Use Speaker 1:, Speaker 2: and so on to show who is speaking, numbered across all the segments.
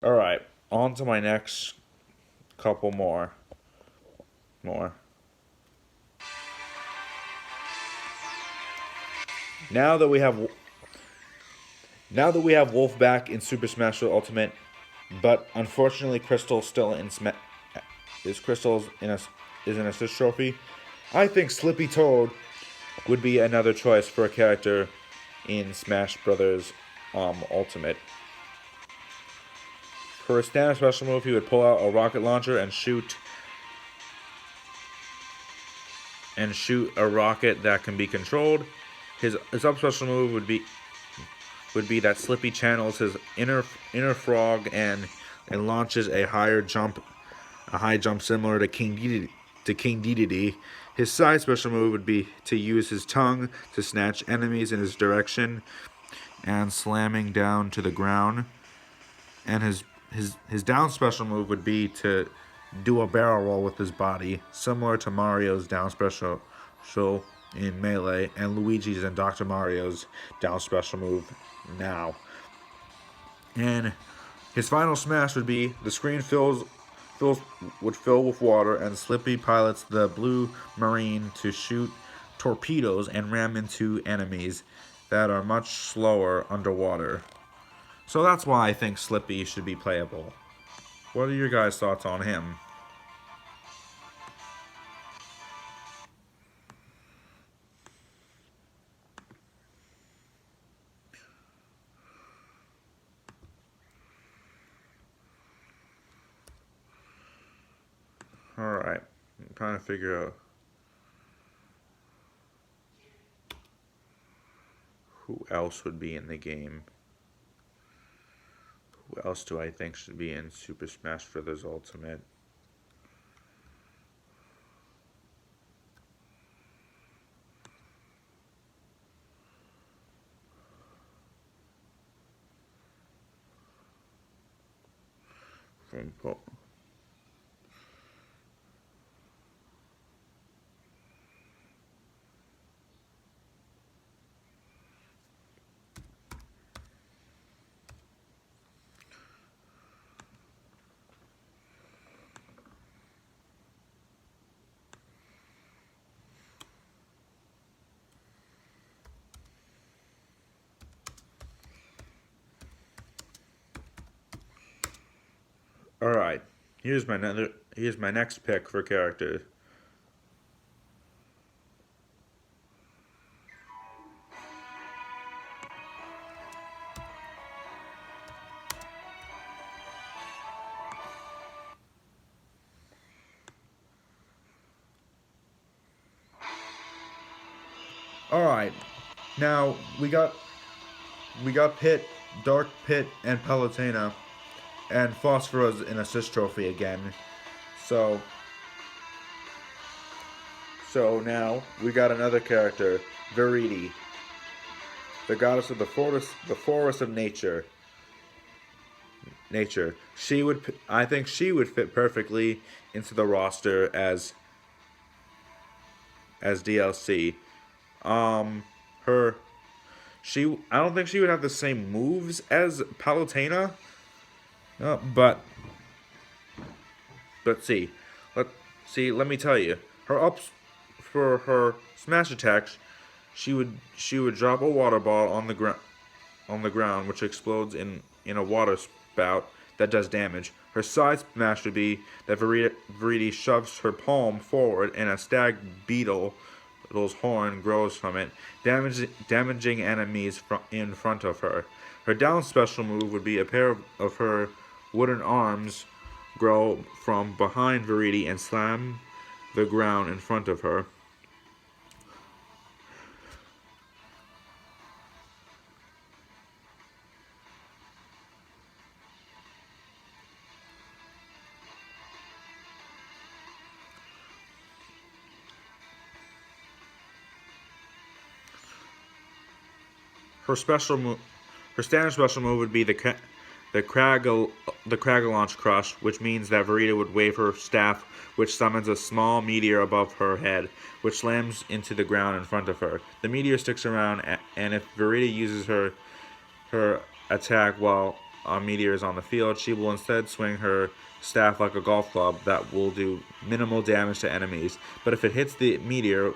Speaker 1: Alright, on to my next couple more. More. Now that we have Wolf back in Super Smash Bros. Ultimate, but unfortunately Crystal's still in Crystal's in a is an assist trophy. I think Slippy Toad would be another choice for a character in Smash Brothers Ultimate. For a standard special move, he would pull out a rocket launcher and shoot a rocket that can be controlled. His up special move would be that Slippy channels his inner frog and launches a high jump similar to King Dedede. His side special move would be to use his tongue to snatch enemies in his direction and slamming down to the ground. And his down special move would be to do a barrel roll with his body, similar to Mario's down special in Melee and Luigi's and Dr. Mario's down special move now. And his final smash would be the screen would fill with water, and Slippy pilots the blue marine to shoot torpedoes and ram into enemies that are much slower underwater. So that's why I think Slippy should be playable. What are your guys' thoughts on him? Alright, I'm trying to figure out who else would be in the game. Who else do I think should be in Super Smash Bros. Ultimate? Alright, here's my next pick for character. Alright, now we got Pit, Dark Pit, and Palutena, and Phosphorus in assist trophy again. So now we got another character, Viridi, the goddess of the forest of nature. I think she would fit perfectly into the roster as DLC. I don't think she would have the same moves as Palutena. But let me tell you, her ups for her smash attacks, she would drop a water ball on the ground, which explodes in a water spout that does damage. Her side smash would be that Viridi shoves her palm forward and a stag beetle's horn grows from it, damaging enemies in front of her. Her down special move would be a pair of her wooden arms grow from behind Viridi and slam the ground in front of her. Her standard special move would be the Cragalaunch Crush, which means that Viridi would wave her staff, which summons a small meteor above her head, which slams into the ground in front of her. The meteor sticks around, and if Viridi uses her attack while meteors on the field, she will instead swing her staff like a golf club that will do minimal damage to enemies. But if it hits the meteor,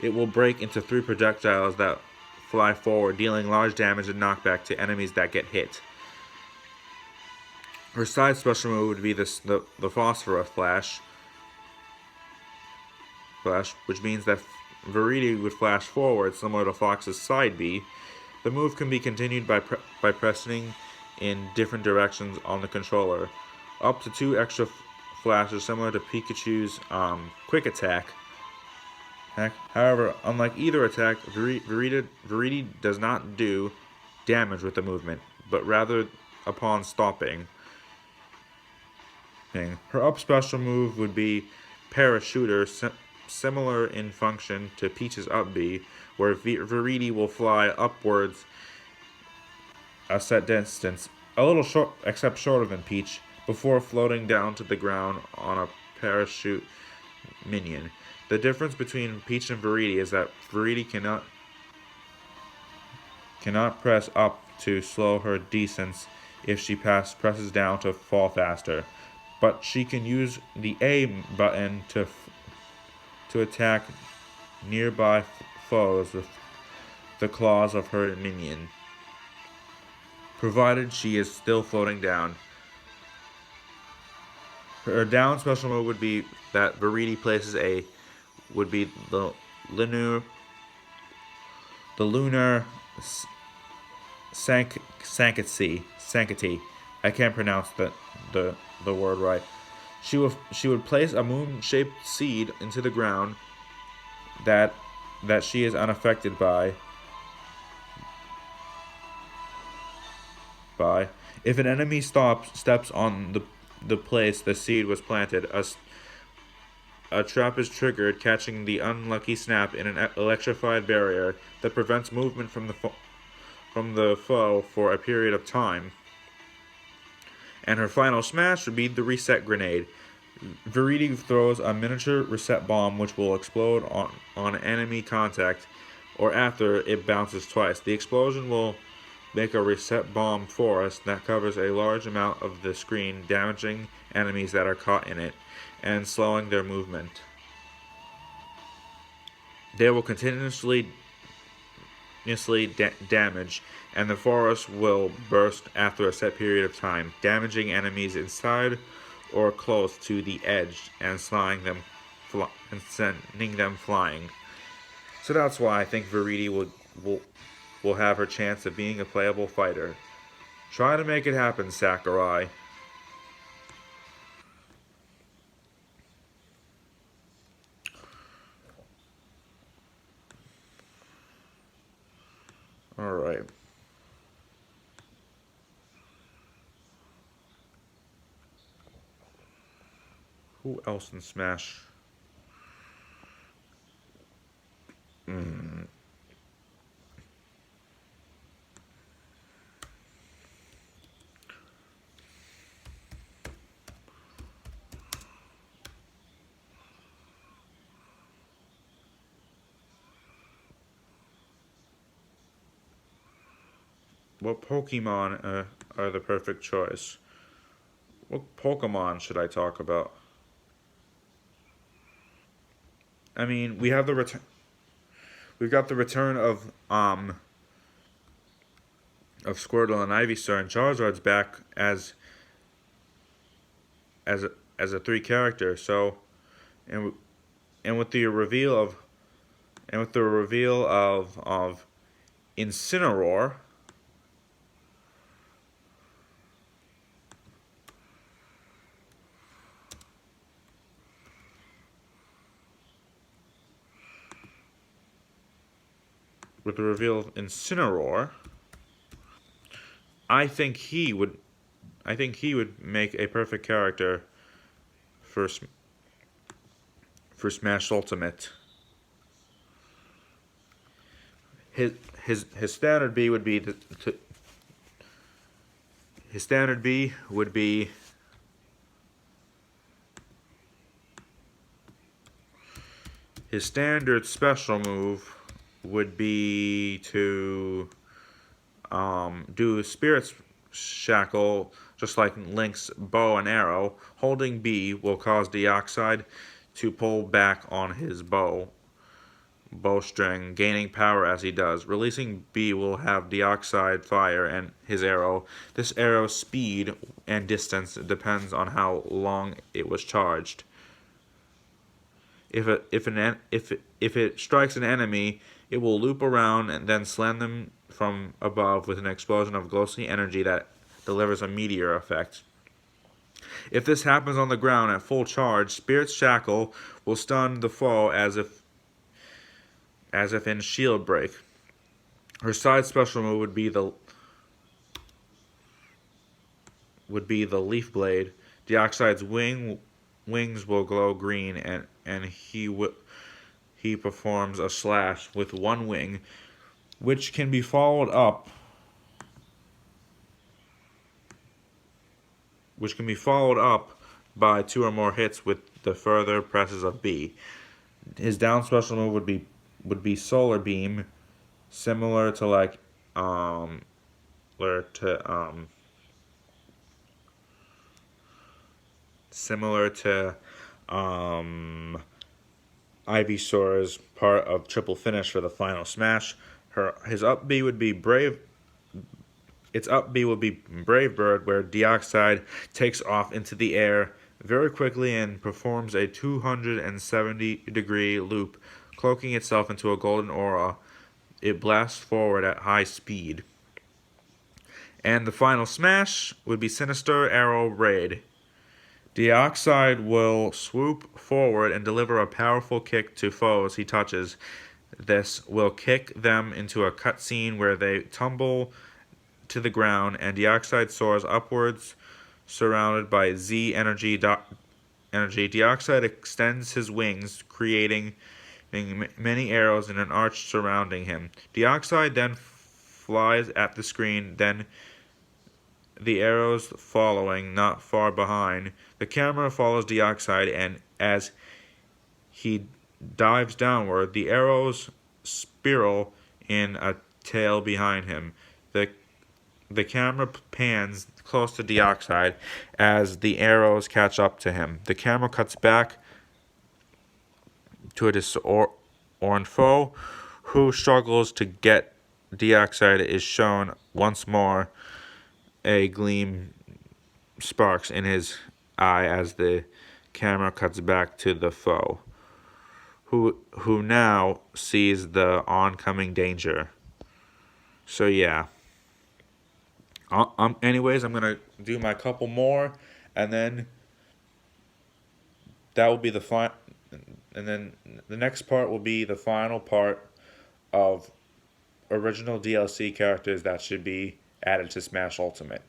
Speaker 1: it will break into 3 projectiles that fly forward, dealing large damage and knockback to enemies that get hit. Her side special move would be the Phosphorus Flash, which means that Viridi would flash forward, similar to Fox's side B. The move can be continued by pressing in different directions on the controller. Up to 2 extra flashes, similar to Pikachu's Quick Attack. However, unlike either attack, Viridi does not do damage with the movement, but rather upon stopping. Her up special move would be Parachuter, similar in function to Peach's up B, where Viridi will fly upwards a set distance, a little short, except shorter than Peach, before floating down to the ground on a parachute minion. The difference between Peach and Viridi is that Viridi cannot press up to slow her descent if she presses down to fall faster, but she can use the A button to attack nearby foes with the claws of her minion, provided she is still floating down. Her down special move would be that Viridi places the lunar sanctity. I can't pronounce the word right. She would place a moon-shaped seed into the ground that she is unaffected by. If an enemy steps on the place the seed was planted, a trap is triggered, catching the unlucky snap in an electrified barrier that prevents movement from the foe for a period of time. And her final smash would be the reset grenade. Viridi throws a miniature reset bomb which will explode on enemy contact or after it bounces twice. The explosion will make a reset bomb forest that covers a large amount of the screen, damaging enemies that are caught in it and slowing their movement. They will continuously damage, and the forest will burst after a set period of time, damaging enemies inside or close to the edge and sending them flying. So that's why I think Viridi will have her chance of being a playable fighter. Try to make it happen, Sakurai. Alright. Who else in Smash? What Pokemon are the perfect choice? What Pokemon should I talk about? I mean, we have the return. We've got the return of Squirtle and Ivysaur, and Charizard's back as a 3 character. So, and with the reveal of Incineroar. With the reveal of Incineroar, I think he would make a perfect character for Smash Ultimate. His standard B would be his standard B would be his standard special move would be to do Spirit shackle, just like Link's bow and arrow. Holding B will cause Deicuye to pull back on his bowstring, gaining power as he does. Releasing B will have Deicuye fire and his arrow. This arrow's speed and distance depends on how long it was charged. If it strikes an enemy, it will loop around and then slam them from above with an explosion of ghostly energy that delivers a meteor effect. If this happens on the ground at full charge, Spirit's Shackle will stun the foe as if in shield break. Her side special move would be the Leaf Blade. Deicuye's wings will glow green, and he performs a slash with one wing, which can be followed up by 2 or more hits with the further presses of B. His down special move would be Solar Beam, similar to Ivysaur's part of triple finish for the final smash. Its up B would be Brave Bird, where Deicuye takes off into the air very quickly and performs a 270-degree loop, cloaking itself into a golden aura. It blasts forward at high speed. And the final smash would be Sinister Arrow Raid. Deicuye will swoop forward and deliver a powerful kick to foes he touches. This will kick them into a cutscene where they tumble to the ground, and Deicuye soars upwards, surrounded by Z energy. Deicuye extends his wings, creating many arrows in an arch surrounding him. Deicuye then flies at the screen, then the arrows following not far behind. The camera follows Deicuye, and as he dives downward, the arrows spiral in a tail behind him. The camera pans close to Deicuye as the arrows catch up to him. The camera cuts back to a disorient foe who struggles to get Deicuye is shown once more. A gleam sparks in his eye as the camera cuts back to the foe, who now sees the oncoming danger. So yeah. Anyways, I'm gonna do my couple more, and then that will be and then the next part will be the final part of original DLC characters that should be added to Smash Ultimate.